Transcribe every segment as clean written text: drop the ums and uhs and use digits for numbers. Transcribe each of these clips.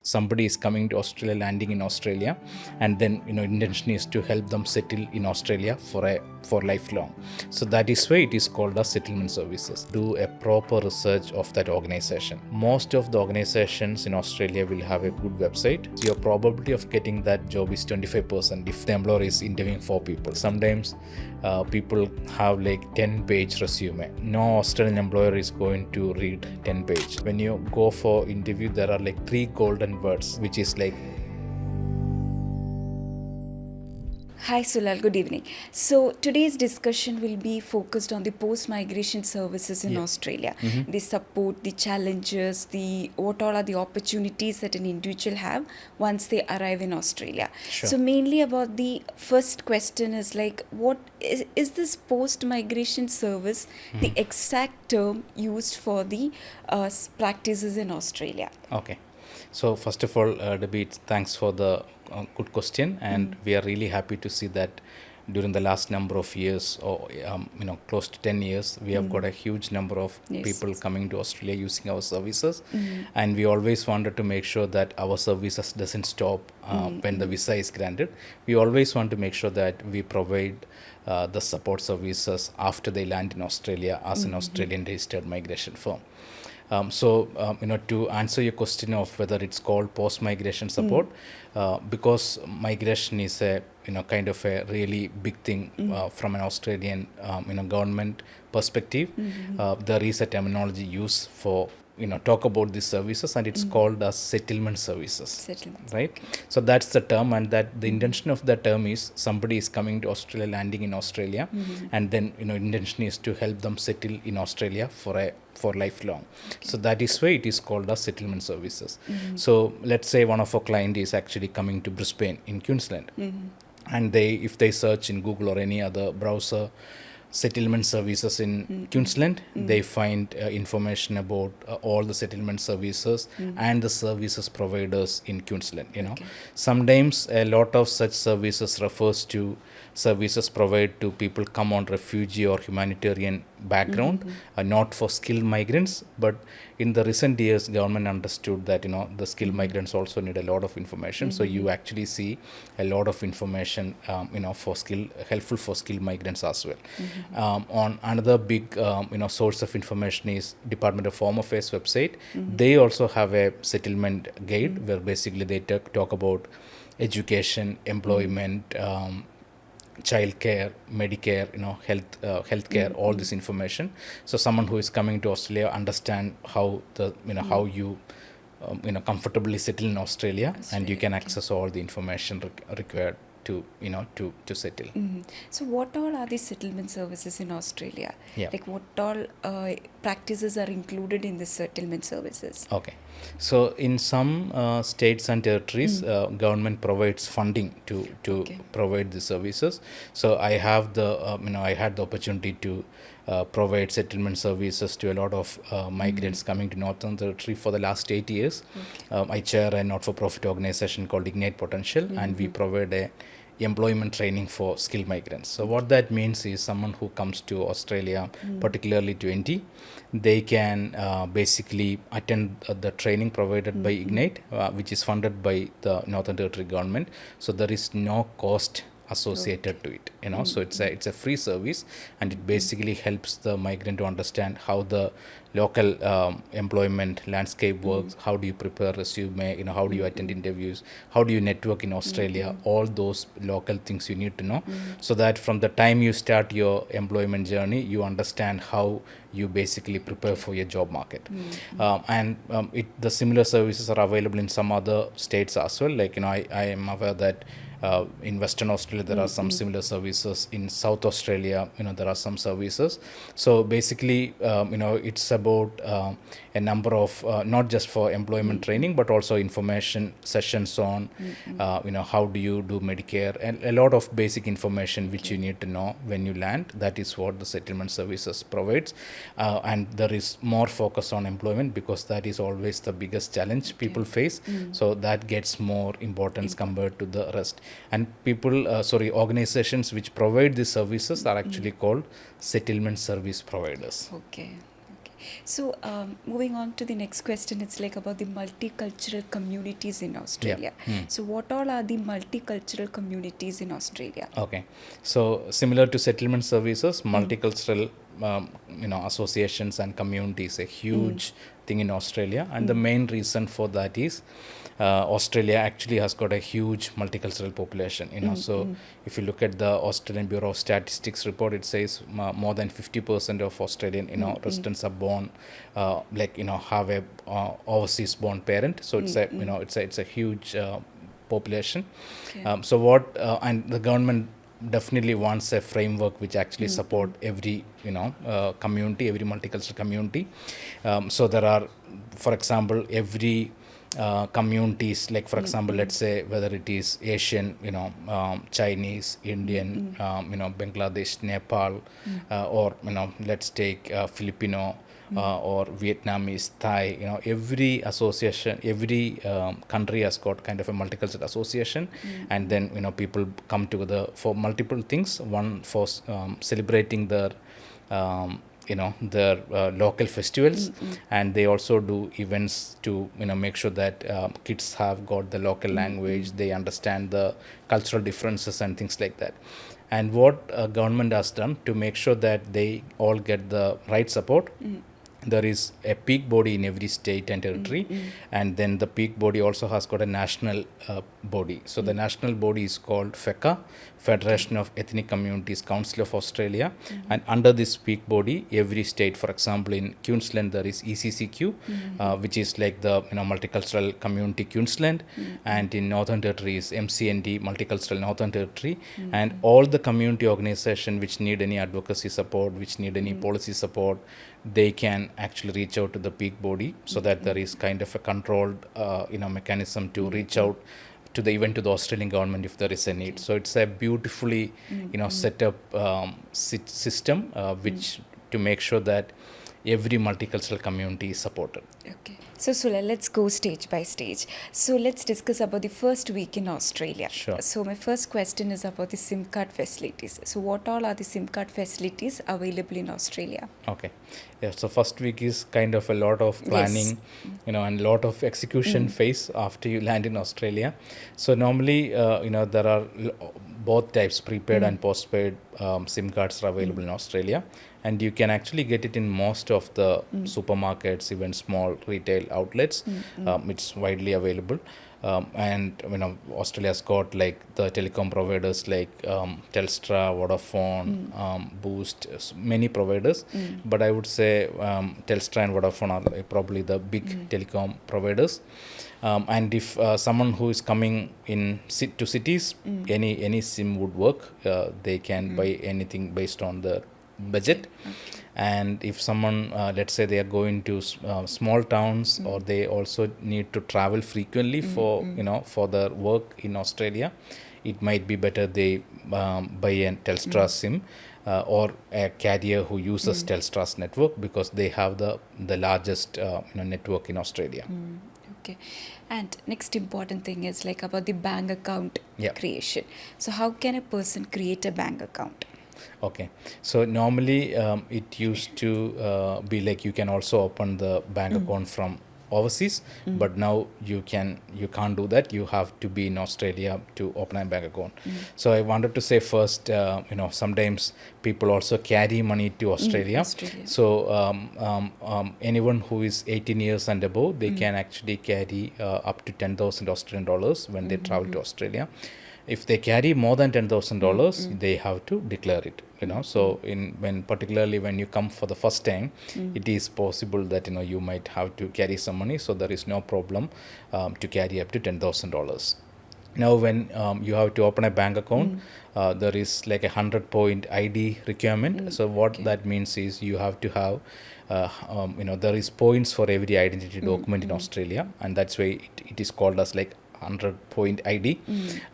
somebody is coming to Australia, landing in Australia, and then intention is to help them settle in Australia for lifelong. So that is why it is called as settlement services. Do a proper research of that organization. Most of the organizations in Australia will have a good website. So your probability of getting that job is 25% if the employer is interviewing 4 people. Sometimes people have like 10-page resume. No Australian employer is going to read 10-page. When you go for interview, there are like 3 golden words, which is like. Hi Sulal, good evening. So today's discussion will be focused on the post-migration services in Australia. The support, the challenges, what all are the opportunities that an individual have once they arrive in Australia. Sure. So mainly about the first question is like, what is this post-migration service the exact term used for the practices in Australia? Okay. So first of all, Debbie, thanks for the good question, and we are really happy to see that during the last number of years, or close to 10 years, we have got a huge number of people coming to Australia using our services, and we always wanted to make sure that our services doesn't stop when the visa is granted. We always want to make sure that we provide the support services after they land in Australia as an Australian registered migration firm. To answer your question of whether it's called post-migration support, because migration is a kind of a really big thing from an Australian government perspective. There is a terminology used for talk about these services, and it's called as settlement services. Settlements. Right. So that's the term, and that the intention of the term is somebody is coming to Australia, landing in Australia, and then intention is to help them settle in Australia for lifelong. So that is why it is called as settlement services. So let's say one of our client is actually coming to Brisbane in Queensland, and if they search in Google or any other browser settlement services in Queensland, they find information about all the settlement services and the services providers in Queensland. Sometimes a lot of such services refers to services provided to people come on refugee or humanitarian background, not for skilled migrants. But in the recent years, government understood that the skilled migrants also need a lot of information. So you actually see a lot of information for helpful for skilled migrants as well. On another big source of information is Department of Home Affairs website. They also have a settlement guide where basically they talk about education, employment, childcare, Medicare, healthcare, all this information. So someone who is coming to Australia understand how how you comfortably settle in Australia, and you can access all the information required to settle. So what all are the settlement services in Australia? Yeah. Like what all practices are included in the settlement services? Okay. So in some states and territories, government provides funding to provide the services. So I have I had the opportunity to provide settlement services to a lot of migrants coming to Northern Territory for the last 8 years. I chair a not-for-profit organization called Ignite Potential, and we provide a employment training for skilled migrants. So what that means is someone who comes to Australia, particularly to NT, they can basically attend the training provided by Ignite, which is funded by the Northern Territory government. So there is no cost associated to it. So it's a free service, and it basically helps the migrant to understand how the local employment landscape works. How do you prepare resume? How do you attend interviews? How do you network in Australia? All those local things you need to know, so that from the time you start your employment journey, you understand how you basically prepare for your job market. The similar services are available in some other states as well. Like I am aware that in Western Australia there are some similar services. In South Australia there are some services. So basically it's about a number of not just for employment training, but also information sessions on how do you do Medicare, and a lot of basic information which you need to know when you land. That is what the settlement services provides, and there is more focus on employment because that is always the biggest challenge people face. So that gets more importance compared to the rest. And organizations which provide these services are actually called settlement service providers. Okay. So, moving on to the next question, it's like about the multicultural communities in Australia. So, what all are the multicultural communities in Australia? Okay, so similar to settlement services, multicultural associations and communities a huge thing in Australia, and the main reason for that is Australia actually has got a huge multicultural population. So if you look at the Australian Bureau of Statistics report, it says more than 50% of Australian residents are born have a overseas born parent. So it's a huge population. Okay. So what and the government definitely wants a framework which actually support every community, every multicultural community. So there are, for example, every communities, like for example, let's say whether it is Asian, Chinese, Indian, Bangladesh, Nepal, or let's take Filipino, or Vietnamese, Thai, every association, every country has got kind of a multicultural association, and then people come together for multiple things. One for celebrating their their local festivals, and they also do events to make sure that kids have got the local language, they understand the cultural differences and things like that. And what government has done to make sure that they all get the right support, there is a peak body in every state and territory, and then the peak body also has got a national body. So the national body is called FECA, Federation of Ethnic Communities Council of Australia, and under this peak body, every state, for example, in Queensland there is ECCQ, which is like the multicultural community Queensland, and in Northern Territory is MCND, Multicultural Northern Territory, and all the community organization which need any advocacy support, which need any policy support, they can actually reach out to the peak body, so that there is kind of a controlled mechanism to reach out to the even to the Australian government if there is a need. So it's a beautifully set up system which to make sure that every multicultural community is supported. Okay. So, Sulal, let's go stage by stage. So, let's discuss about the first week in Australia. Sure. So, my first question is about the SIM card facilities. So, what all are the SIM card facilities available in Australia? Okay. Yeah, so first week is kind of a lot of planning, and a lot of execution phase after you land in Australia. So normally, there are both types, prepaid and postpaid SIM cards are available in Australia, and you can actually get it in most of the supermarkets, even small retail outlets. It's widely available. And Australia's got like the telecom providers like Telstra, Vodafone, Boost, many providers, but I would say Telstra and Vodafone are like probably the big telecom providers. And if someone who is coming in to cities, any SIM would work. They can buy anything based on the budget. And if someone, let's say they are going to small towns, or they also need to travel frequently for for their work in Australia, it might be better they buy a Telstra SIM, or a carrier who uses Telstra's network, because they have the largest network in Australia. Okay. And next important thing is like about the bank account creation. So how can a person create a bank account? Okay, so normally it used to be like you can also open the bank account from overseas, but now you can't do that. You have to be in Australia to open a bank account. So I wanted to say first, sometimes people also carry money to Australia. So anyone who is 18 years and above, they can actually carry up to 10,000 Australian dollars when they travel to Australia. If they carry more than $10,000, they have to declare it. So particularly when you come for the first time, it is possible that you might have to carry some money. So there is no problem to carry up to $10,000. Now, when you have to open a bank account, there is like 100-point ID requirement. So what that means is you have to have, there is points for every identity document in Australia, and that's why it is called as like 100-point ID,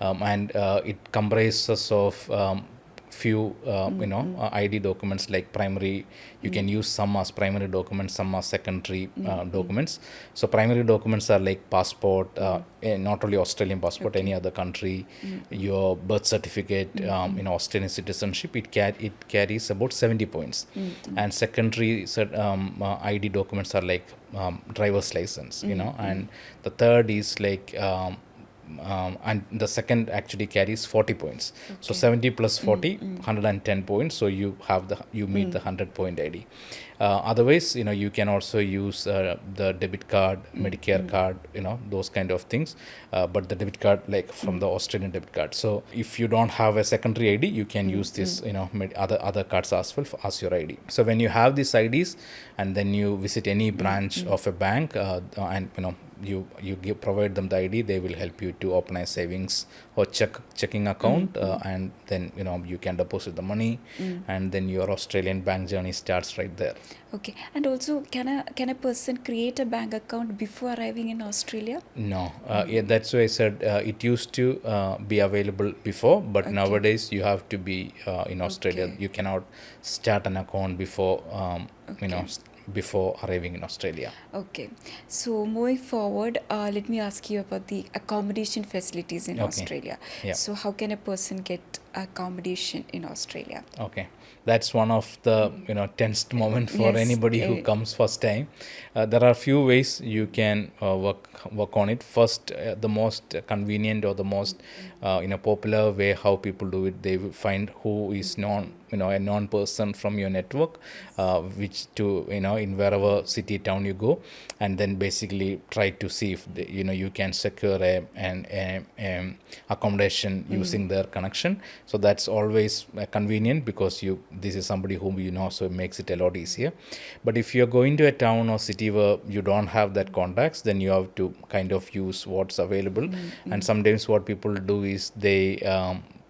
and it comprises of few ID documents like primary. You can use some as primary documents, some as secondary documents. So primary documents are like passport, not only Australian passport, any other country, your birth certificate, Australian citizenship. It carries about 70 points. And secondary ID documents are like driver's license, and the third is like and the second actually carries 40 points. So 70 plus 40, 110 points. So you meet the 100-point ID. Otherwise, you can also use the debit card, Medicare card, those kind of things. But the debit card, like from the Australian debit card. So if you don't have a secondary ID, you can use this, other cards as well as your ID. So when you have these IDs, and then you visit any branch of a bank, and you provide them the ID, they will help you to open a savings or checking account, and then you can deposit the money, and then your Australian bank journey starts right there. Okay, and also can a person create a bank account before arriving in Australia? No, yeah, that's why I said it used to be available before, but nowadays you have to be in Australia. You cannot start an account before before arriving in Australia. Okay, so moving forward, let me ask you about the accommodation facilities in Australia. Yeah. So how can a person get accommodation in Australia? Okay, that's one of the tensed moment for anybody who comes first time. There are a few ways you can work on it. First, the most convenient or the most popular way how people do it, they will find who is a known person from your network, which to in wherever city town you go, and then basically try to see if you can secure an accommodation using their connection. So that's always convenient because this is somebody whom so it makes it a lot easier. But if you're going to a town or city where you don't have that contacts, then you have to kind of use what's available. And sometimes what people do is they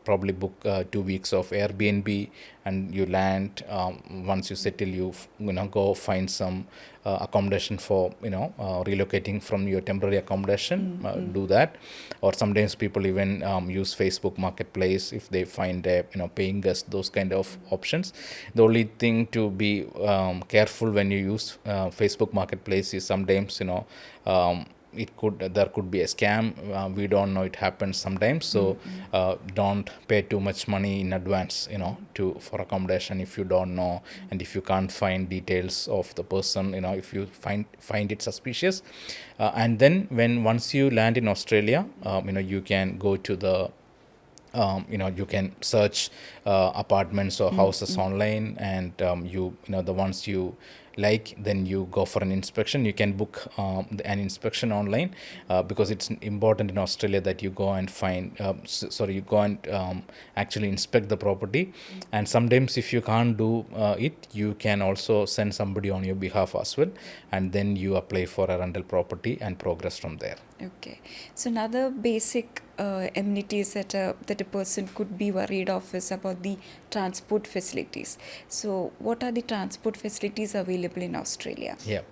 probably book 2 weeks of Airbnb, and you land. Once you settle, you go find some accommodation for relocating from your temporary accommodation. Do that, or sometimes people even use Facebook Marketplace if they find a paying guest. Those kind of options. The only thing to be careful when you use Facebook Marketplace is sometimes there could be a scam. We don't know, it happens sometimes. So don't pay too much money in advance for accommodation if you don't know, and if you can't find details of the person, if you find it suspicious. And then once you land in Australia, you can go to the you can search apartments or houses online, and the ones you like, then you go for an inspection. You can book an inspection online, because it's important in Australia that you go and you go and actually inspect the property. And sometimes if you can't do it, you can also send somebody on your behalf as well, and then you apply for a rental property and progress from there. Okay, so another basic amenities that a person could be worried of is about the transport facilities. So what are the transport facilities available in Australia? Yeah,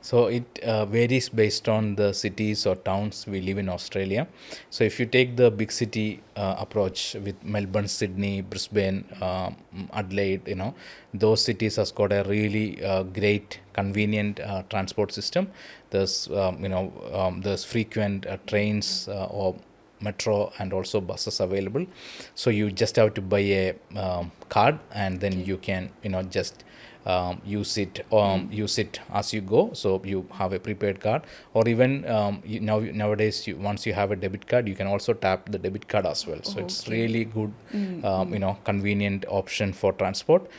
so it varies based on the cities or towns we live in Australia. So if you take the big city approach with Melbourne, Sydney, Brisbane, Adelaide, those cities has got a really great, convenient transport system. There's frequent trains or metro and also buses available. So you just have to buy a card, and then you can just use it as you go. So you have a prepaid card, or even nowadays once you have a debit card, you can also tap the debit card as well. So it's really good convenient option for transport.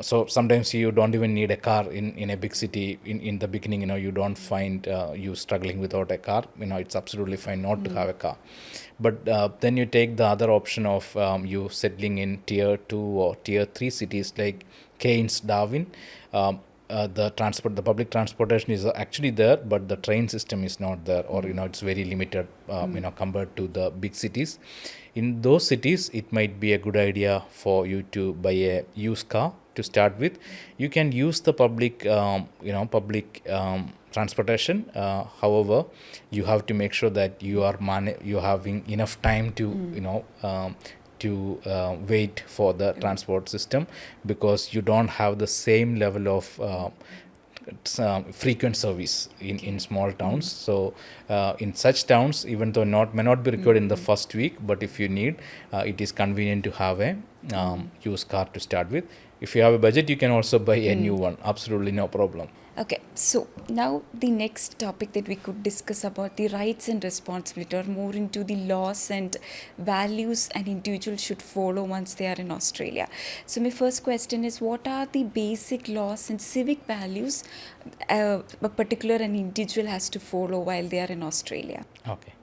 So sometimes you don't even need a car in a big city. In the beginning, you don't find you struggling without a car. It's absolutely fine not to have a car. But then you take the other option of you settling in tier 2 or tier 3 cities like Cairns, Darwin. The public transportation is actually there, but the train system is not there, or it's very limited compared to the big cities. In those cities, it might be a good idea for you to buy a used car to start with. You can use the public transportation. However, you have to make sure that you are having enough time to to wait for the transport system, because you don't have the same level of frequent service in small towns. So in such towns, even though may not be required in the first week, but if you need, it is convenient to have a used car to start with. If you have a budget, you can also buy a new one. Absolutely no problem. Okay, so now the next topic that we could discuss about the rights and responsibility, or more into the laws and values an individual should follow once they are in Australia. So my first question is, what are the basic laws and civic values a particular an individual has to follow while they are in Australia? Okay.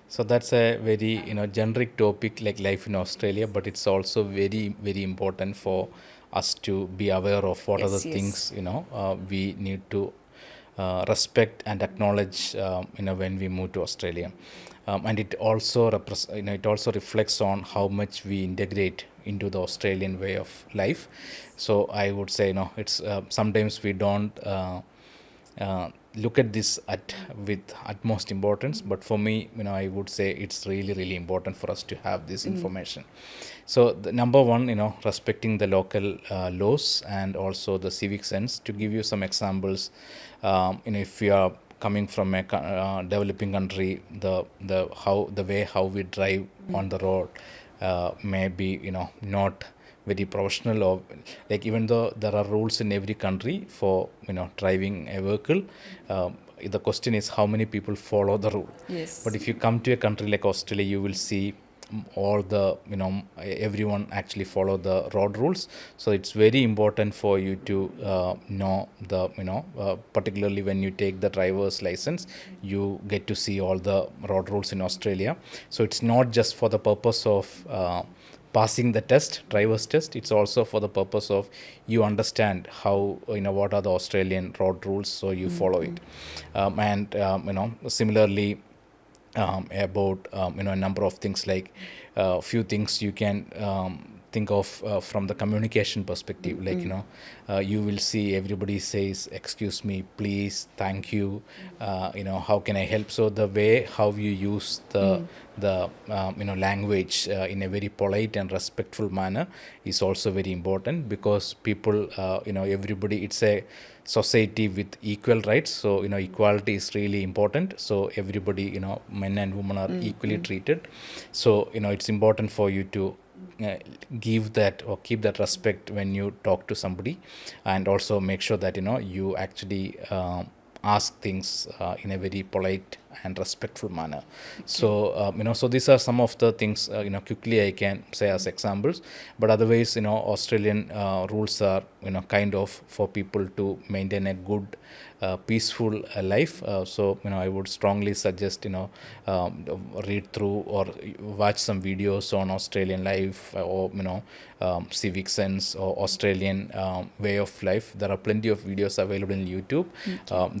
So that's a very generic topic like life in Australia, but it's also very very important for us to be aware of what are the things we need to respect and acknowledge when we move to Australia, and it also it also reflects on how much we integrate into the Australian way of life. So I would say it's sometimes we don't look at this with utmost importance, but for me I would say it's really really important for us to have this information. So the number one, respecting the local laws and also the civic sense. To give you some examples, if you are coming from a developing country, the way how we drive on the road may be not very professional, or like, even though there are rules in every country for driving a vehicle, the question is how many people follow the rule. Yes. But if you come to a country like Australia, you will see all the everyone actually follow the road rules. So it's very important for you to know the particularly when you take the driver's license, you get to see all the road rules in Australia. So it's not just for the purpose of passing the driver's test. It's also for the purpose of you understand how what are the Australian road rules, so you follow it. And similarly, about a number of things, like few things you can think of from the communication perspective, like you will see everybody says excuse me, please, thank you, how can I help. So the way how you use the language in a very polite and respectful manner is also very important, because people everybody, it's a society with equal rights. So equality is really important. So everybody, men and women are equally treated. So it's important for you to give that or keep that respect when you talk to somebody, and also make sure that you actually ask things in a very polite and respectful manner. Okay. So so these are some of the things quickly I can say as examples. But otherwise, Australian rules are kind of for people to maintain a good peaceful life. So I would strongly suggest read through or watch some videos on Australian life, or civic sense, or Australian way of life. There are plenty of videos available in YouTube.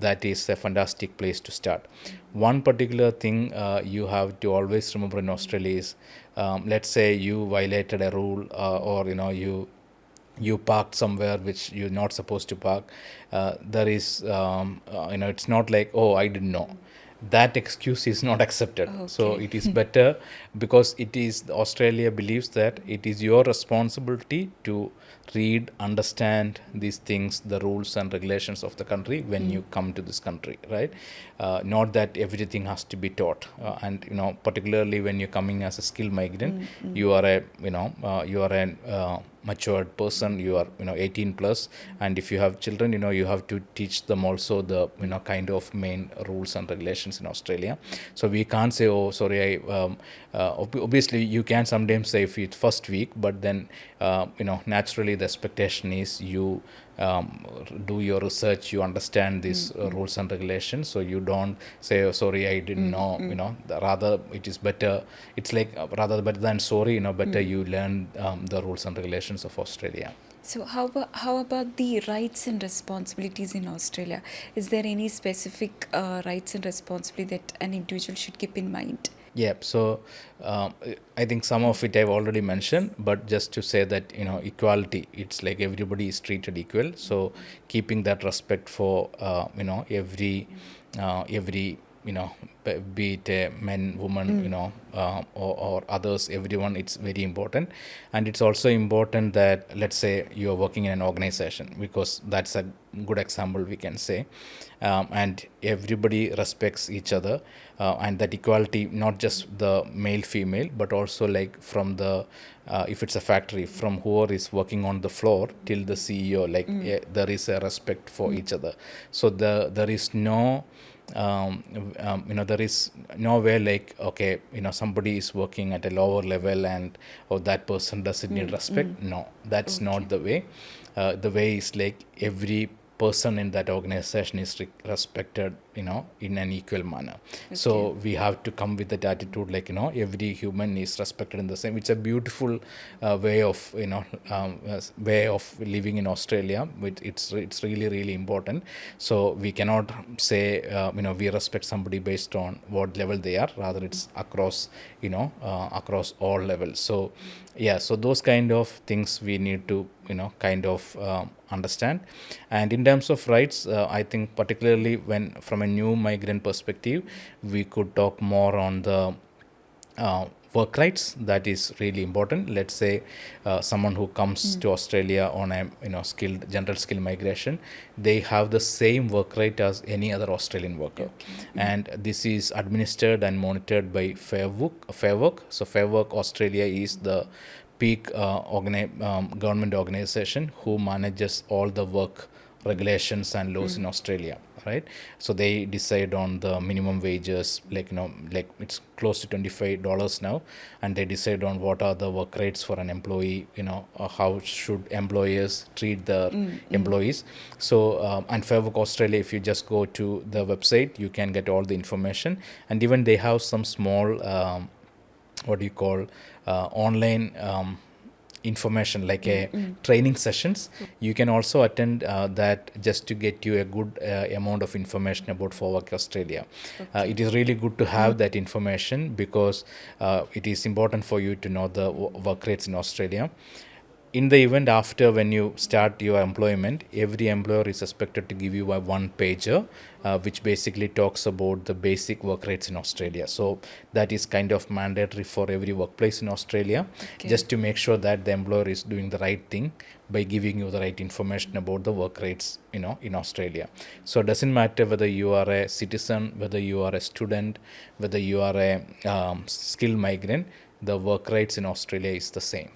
That is a fantastic place to start. One particular thing you have to always remember in Australia is, let's say you violated a rule, or you parked somewhere which you're not supposed to park. There is it's not like, oh, I didn't know. That excuse is not accepted. Okay. So it is better, because it is, Australia believes that it is your responsibility to read, understand these things, the rules and regulations of the country when you come to this country, right? Not that everything has to be taught. And particularly when you're coming as a skilled migrant, you are a you are an matured person, you are 18 plus, and if you have children, you have to teach them also the kind of main rules and regulations in Australia. So we can't say, oh, sorry, obviously you can sometimes say if it's first week, but then naturally the expectation is you do your research, you understand these rules and regulations, so you don't say, oh, sorry, I didn't know. Rather it is better, it's like rather better than sorry, better you learn the rules and regulations of Australia. So how about the rights and responsibilities in Australia? Is there any specific rights and responsibility that an individual should keep in mind? Yeah, so I think some of it I've already mentioned, but just to say that equality, it's like everybody is treated equal. So keeping that respect for every be it men, women, or others, everyone, it's very important. And it's also important that, let's say, you're working in an organization, because that's a good example we can say. And everybody respects each other, and that equality, not just the male female, but also like from the if it's a factory, from whoever is working on the floor till the CEO, like there is a respect for each other. So there is no there is nowhere like, okay, somebody is working at a lower level and, oh, that person doesn't need respect. No, that's not the way. The way is like every person in that organization is respected, in an equal manner. So we have to come with that attitude, like, every human is respected in the same. It's a beautiful way of, way of living in Australia. It's really, really important. So we cannot say, we respect somebody based on what level they are. Rather, it's across, across all levels. So yeah, so those kind of things we need to, kind of understand. And in terms of rights, I think particularly when from a new migrant perspective, we could talk more on the work rights. That is really important. Let's say someone who comes to Australia on a skilled general skill migration, they have the same work right as any other Australian worker. And this is administered and monitored by Fair Work. So Fair Work Australia is the peak government organization who manages all the work regulations and laws in Australia, right? So they decide on the minimum wages, like, like it's close to $25 now, and they decide on what are the work rates for an employee, how should employers treat their employees. So and Fair Work Australia, if you just go to the website, you can get all the information. And even they have some small what do you call online information, like a training sessions. You can also attend that, just to get you a good amount of information about For Work Australia. It is really good to have that information, because it is important for you to know the work rates in Australia. In the event after, when you start your employment, every employer is expected to give you a one pager, which basically talks about the basic work rates in Australia. So that is kind of mandatory for every workplace in Australia, just to make sure that the employer is doing the right thing by giving you the right information about the work rates, in Australia. So it doesn't matter whether you are a citizen, whether you are a student, whether you are a skilled migrant, the work rates in Australia is the same.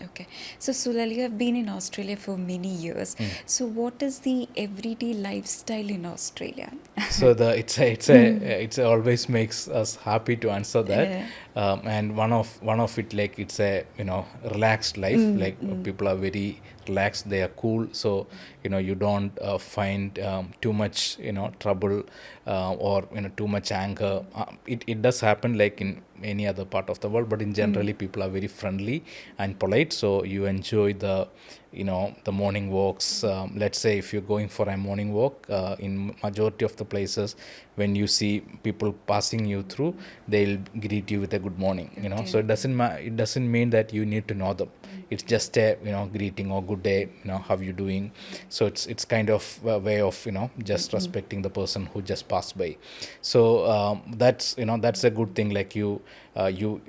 Okay. So Sulal, you have been in Australia for many years. So what is the everyday lifestyle in Australia? So it always makes us happy to answer that. And one of it, like, it's a relaxed life. Like people are very relaxed, they are cool. So you don't find too much trouble, or too much anger. It does happen, like in any other part of the world, but in generally people are very friendly and polite. So you enjoy the the morning walks. Let's say if you're going for a morning walk, in majority of the places, when you see people passing you through, they'll greet you with a good morning. So it doesn't mean that you need to know them. It's just a greeting, or good day, how you doing. So it's kind of a way of just respecting the person who just passed by. So that's a good thing. Like you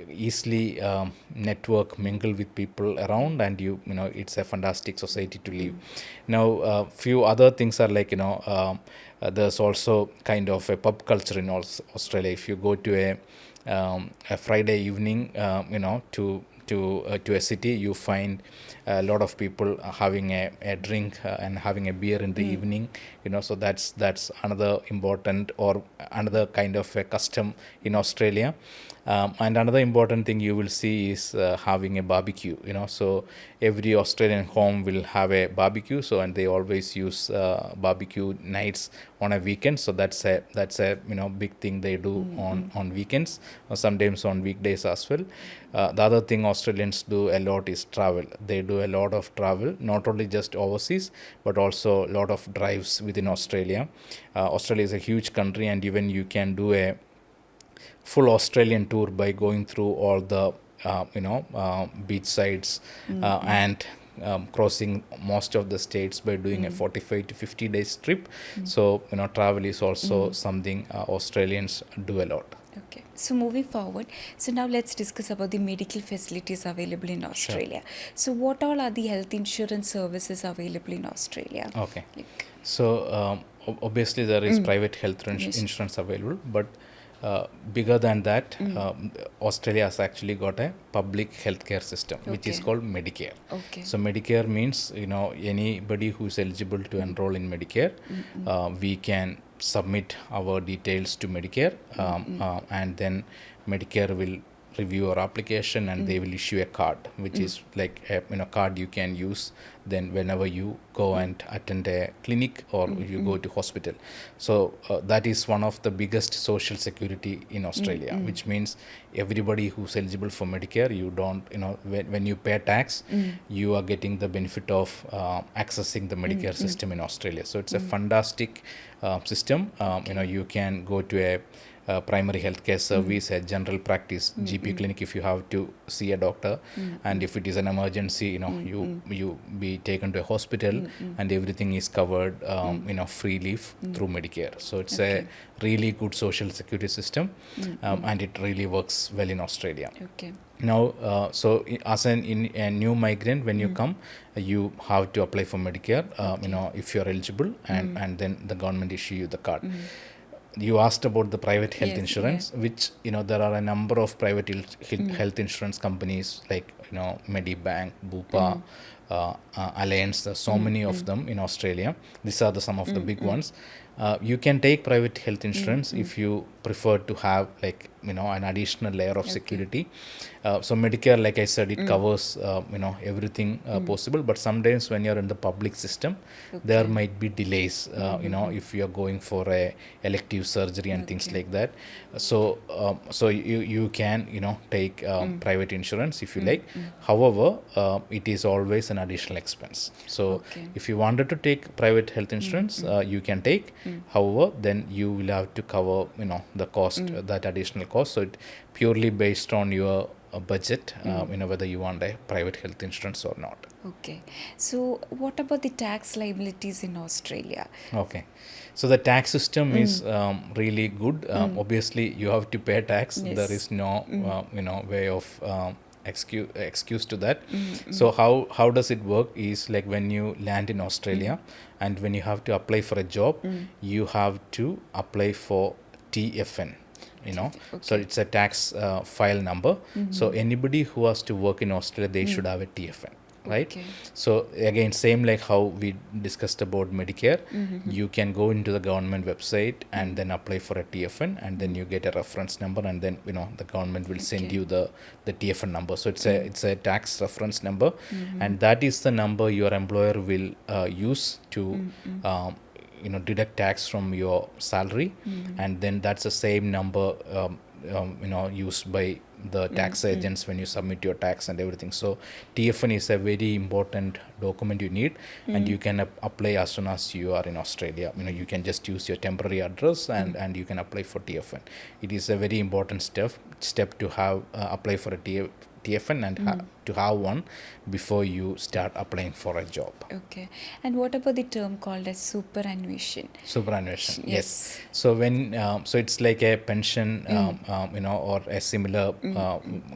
easily network, mingle with people around, and it's a fantastic society to live. Now few other things are like there's also kind of a pub culture in Australia. If you go to a Friday evening, to a city, you find a lot of people having a drink and having a beer in the evening. So that's another important, or another kind of a custom in Australia. And another important thing you will see is having a barbecue. So every Australian home will have a barbecue. So, and they always use barbecue nights on a weekend. So that's a big thing they do on weekends, or sometimes on weekdays as well. The other thing Australians do a lot is travel. They do a lot of travel, not only just overseas, but also a lot of drives within Australia. Australia is a huge country, and even you can do a full Australian tour by going through all the beach sides, and crossing most of the states by doing a 45 to 50 days trip. So travel is also something Australians do a lot. Okay, so moving forward, so now let's discuss about the medical facilities available in Australia. So what all are the health insurance services available in Australia? Okay. Like, So obviously there is private health Yes. insurance available, but bigger than that, Australia has actually got a public healthcare system, which is Okay. called Medicare. Okay. So Medicare means anybody who is eligible to enroll in Medicare, we can submit our details to Medicare, and then Medicare will review our application and they will issue a card, which is like a card you can use then whenever you go and attend a clinic or you go to hospital. So that is one of the biggest social security in Australia, which means everybody who's eligible for Medicare, you don't when you pay tax, you are getting the benefit of accessing the Medicare system in Australia. So it's a fantastic system. You can go to a primary healthcare service, a general practice GP clinic if you have to see a doctor, and if it is an emergency, you be taken to a hospital, and everything is covered, freely through Medicare. So it's a really good social security system, and it really works well in Australia. Okay. Now, as a new migrant, when you come, you have to apply for Medicare, if you're eligible, and then the government issue you the card. You asked about the private health insurance, which there are a number of private health insurance companies like Medibank, Bupa, Alliance. There are so many of them in Australia. These are some of the big ones. You can take private health insurance if you prefer to have an additional layer of security. So Medicare, like I said, it covers everything possible, but sometimes when you're in the public system, there might be delays, if you're going for a elective surgery and things like that. So you can take private insurance if you like. However, it is always an additional expense. So if you wanted to take private health insurance, you can take. However, then you will have to cover the cost, that additional cost. So it purely based on your budget, whether you want a private health insurance or not. Okay. So what about the tax liabilities in Australia? Okay. So the tax system is really good. Obviously, you have to pay tax. Yes. There is no way of excuse to that. So how does it work is like when you land in Australia and when you have to apply for a job, you have to apply for TFN. So it's a tax file number. So anybody who has to work in Australia, they should have a TFN, right? Okay. So again, same like how we discussed about Medicare, you can go into the government website and then apply for a TFN, and then you get a reference number, and then the government will send you the TFN number. So it's a tax reference number, and that is the number your employer will use to deduct tax from your salary, and then that's the same number used by the tax agents when you submit your tax and everything. So TFN is a very important document you need, and you can apply as soon as you are in Australia. You can just use your temporary address and you can apply for TFN. It is a very important step to have apply for a TFN and to have one before you start applying for a job. Okay. And what about the term called as superannuation? Superannuation, yes. So so it's like a pension, or a similar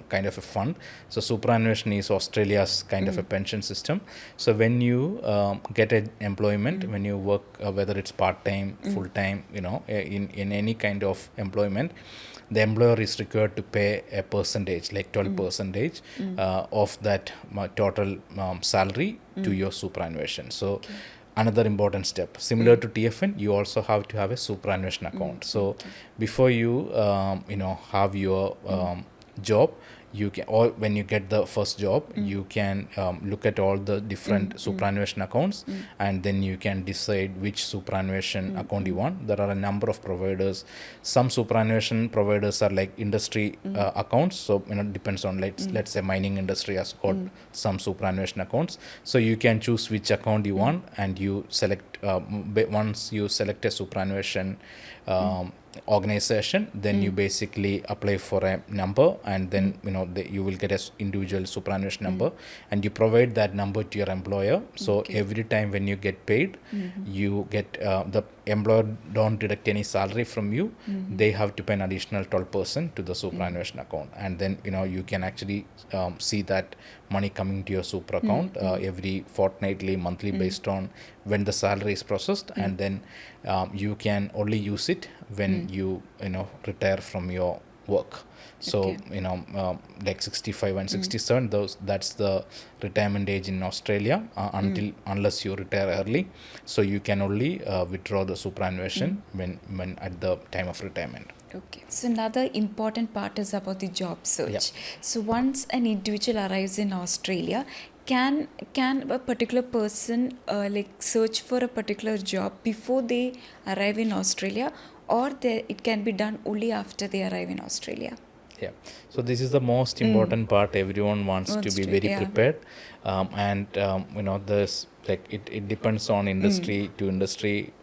kind of a fund. So superannuation is Australia's kind of a pension system. So when you get an employment, when you work, whether it's part-time, full-time, in any kind of employment, the employer is required to pay a percentage, like 12% of that total salary to your superannuation. So another important step, similar to TFN, you also have to have a superannuation account. So before you have your job, you can, or when you get the first job, you can look at all the different superannuation accounts, and then you can decide which superannuation account you want. There are a number of providers. Some superannuation providers are like industry accounts, so depends on, let's say mining industry has got some superannuation accounts, so you can choose which account you want, and you select once you select a superannuation organization, then you basically apply for a number, and then you will get a individual superannuation number, and you provide that number to your employer. So every time when you get paid, you get the employer don't deduct any salary from you. They have to pay an additional 12% to the superannuation account, and then you can actually see that money coming to your super account every fortnightly, monthly, based on when the salary is processed, and then you can only use it when you retire from your work. So like 65 and 67, that's the retirement age in Australia, unless you retire early. So you can only withdraw the superannuation when at the time of retirement. Okay. So another important part is about the job search. So once an individual arrives in Australia, can a particular person like search for a particular job before they arrive in Australia, or it can be done only after they arrive in Australia? Yeah, so this is the most important part. Everyone wants to be very prepared, and there's like it depends on industry to industry,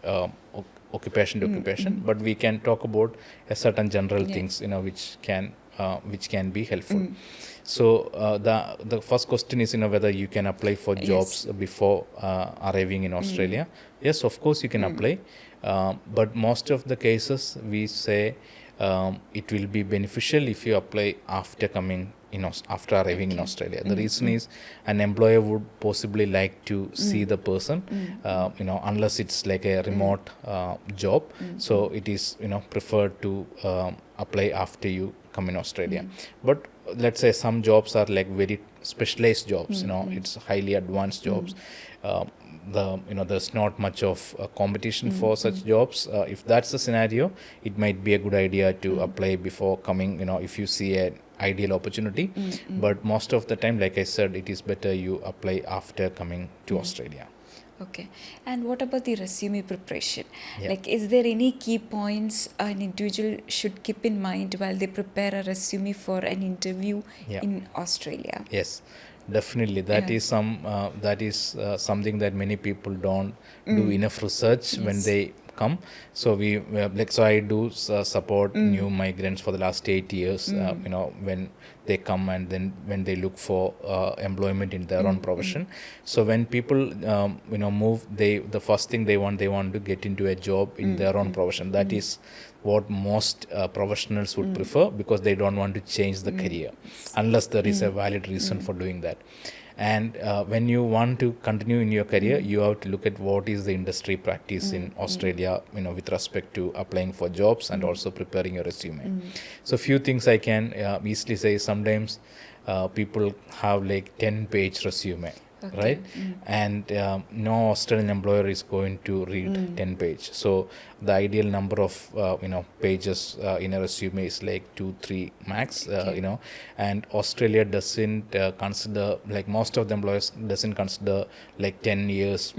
occupation to occupation, but we can talk about a certain general things which can be helpful. So the first question is whether you can apply for jobs before arriving in Australia. Yes, of course you can apply, but most of the cases we say it will be beneficial if you apply after coming after arriving in Australia. The reason is an employer would possibly like to see the person, unless it's like a remote job. So it is preferred to apply after you come in Australia. But let's say some jobs are like very specialized jobs. It's highly advanced jobs. There's not much of competition for such jobs. If that's the scenario, it might be a good idea to apply before coming, if you see an ideal opportunity. But most of the time, like I said, it is better you apply after coming to Australia. Okay. And what about the resume preparation? Like, is there any key points an individual should keep in mind while they prepare a resume for an interview in Australia? Yes, definitely. That is something that many people don't do enough research when they come. So I do support new migrants for the last 8 years. When they come and then when they look for employment in their own profession. So when people move, the first thing they want to get into a job in their own profession. That is what most professionals would prefer, because they don't want to change the career unless there is a valid reason for doing that. And when you want to continue in your career, you have to look at what is the industry practice in Australia, with respect to applying for jobs and also preparing your resume. So few things I can easily say. Sometimes people have like 10-page resume. Okay. Right? And no Australian employer is going to read 10 page. So the ideal number of pages in a resume is like 2-3 max. And Australia doesn't consider, like most of the employers doesn't consider like 10 years,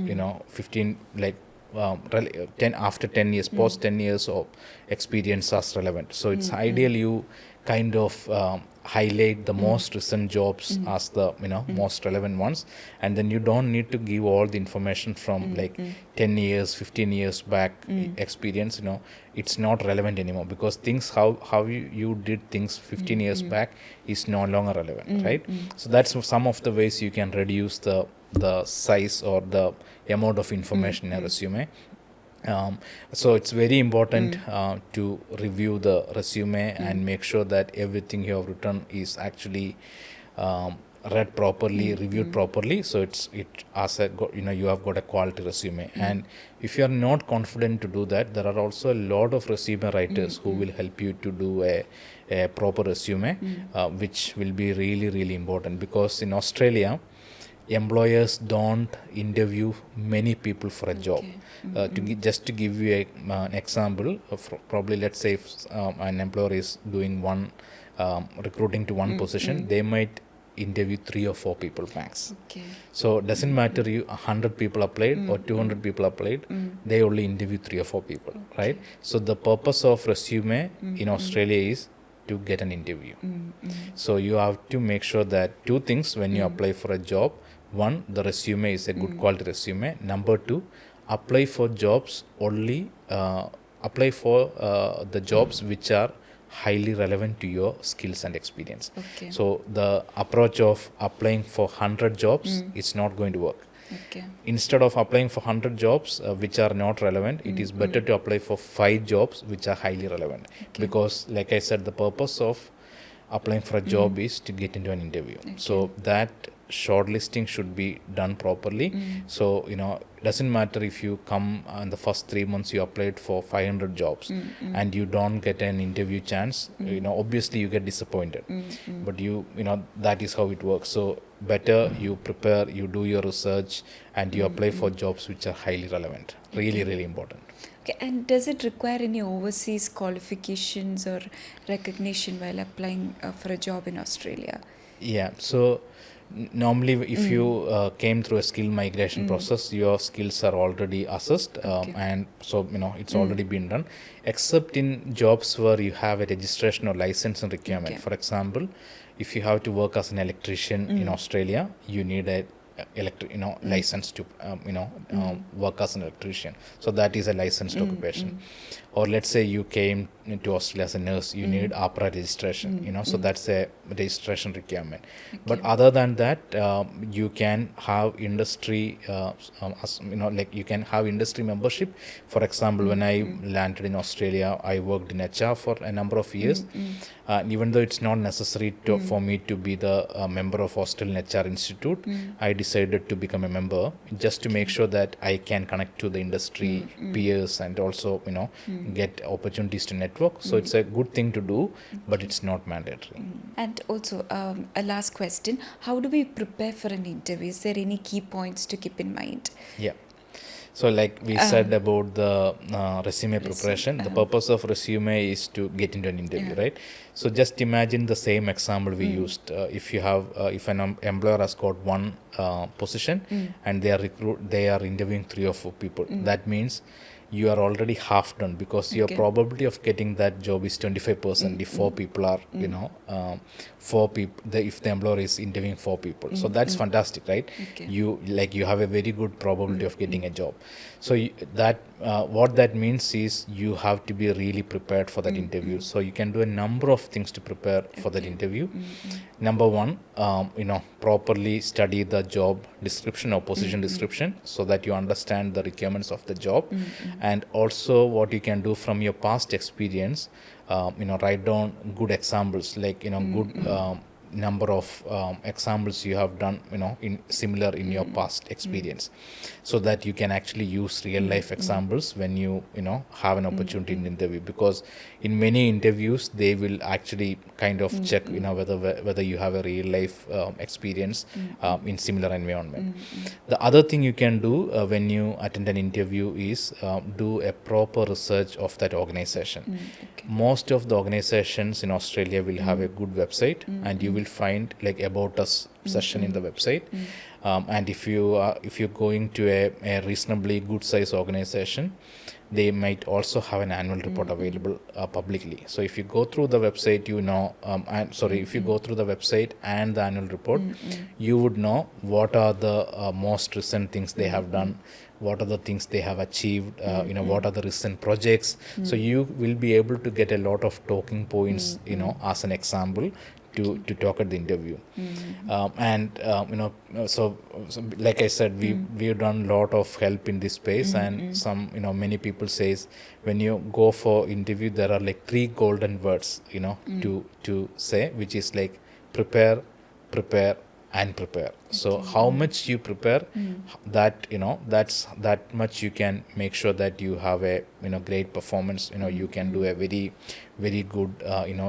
15, like 10 after 10 years, post 10 years of experience as relevant. So it's ideal you kind of highlight the most recent jobs as the most relevant ones, and then you don't need to give all the information from like 10 years 15 years back experience. It's not relevant anymore, because things how you did things 15 years back is no longer relevant, right? So that's some of the ways you can reduce the size or the amount of information in a resume. So it's very important to review the resume and make sure that everything you have written is actually read properly, reviewed properly. So you have got a quality resume. And if you are not confident to do that, there are also a lot of resume writers who will help you to do a proper resume, which will be really, really important, because in Australia, employers don't interview many people for a job. Just to give you an example, probably let's say if an employer is doing recruiting to one position, they might interview 3 or 4 people max. So it doesn't matter 100 people applied or 200 people applied, they only interview 3 or 4 people, right? So the purpose of resume in Australia is to get an interview. So you have to make sure that 2 things when you apply for a job. 1, the resume is a good quality resume. Number 2, apply for jobs only apply for the jobs which are highly relevant to your skills and experience. Okay. So the approach of applying for 100 jobs it's not going to work. Okay. Instead of applying for 100 jobs which are not relevant, it is better to apply for 5 jobs which are highly relevant. Okay. Because like I said, the purpose of applying for a job is to get into an interview. Okay. So that shortlisting should be done properly. So it doesn't matter if you come in the first 3 months you applied for 500 jobs and you don't get an interview chance. Obviously you get disappointed. But that is how it works. So better you prepare, you do your research, and you apply for jobs which are highly relevant. Really, really important. Okay, and does it require any overseas qualifications or recognition while applying for a job in Australia? Yeah, so normally if you came through a skill migration process, your skills are already assessed, and so it's already been done, except in jobs where you have a registration or license and requirement. Okay. For example, if you have to work as an electrician in Australia, you need a license to work as an electrician. So that is a licensed occupation. Or let's say you came to Australia as a nurse, you need APRA registration, so that's a registration requirement. Okay. But other than that, you can have industry, like you can have industry membership. For example, when I landed in Australia, I worked in HR for a number of years. Even though it's not necessary for me to be the member of Australian HR Institute, I decided to become a member just to make sure that I can connect to the industry peers and also get opportunities to network. So it's a good thing to do, but it's not mandatory. And also, a last question: how do we prepare for an interview? Is there any key points to keep in mind? Yeah. So like we said about the resume preparation, the purpose of resume is to get into an interview, right? So just imagine the same example we used. If you have, if an employer has got one position and they are interviewing 3 or 4 people, that means you are already half done, because your probability of getting that job is 25% if 4 people are, 4 people, if the employer is interviewing 4 people. So that's fantastic, right? Okay. You have a very good probability of getting a job. So what that means is you have to be really prepared for that interview. So you can do a number of things to prepare for that interview. Number one, properly study the job description or position description so that you understand the requirements of the job. And also what you can do from your past experience, write down good examples, like good number of examples you have done in similar in your past experience, so that you can actually use real life examples when you have an opportunity in the interview. Because in many interviews they will actually kind of check whether you have a real life experience in similar environment. The other thing you can do when you attend an interview is do a proper research of that organization. Most of the organizations in Australia will have a good website, and you will find like about us session in the website. And if you're going to a reasonably good size organization, they might also have an annual report available publicly. So if you go through the website, if you go through the website and the annual report, you would know what are the most recent things they have done, what are the things they have achieved, what are the recent projects. So you will be able to get a lot of talking points, as an example to talk at the interview. So like I said, we've done a lot of help in this space, and some many people says when you go for interview there are like 3 golden words to say, which is like prepare, and prepare. So how much you prepare, that that's that much you can make sure that you have a great performance. You can do a very, very good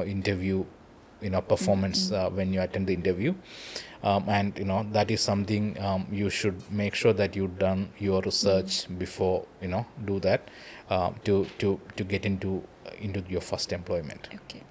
interview performance when you attend the interview. And that is something you should make sure that you've done your research before do that to get into your first employment. Okay.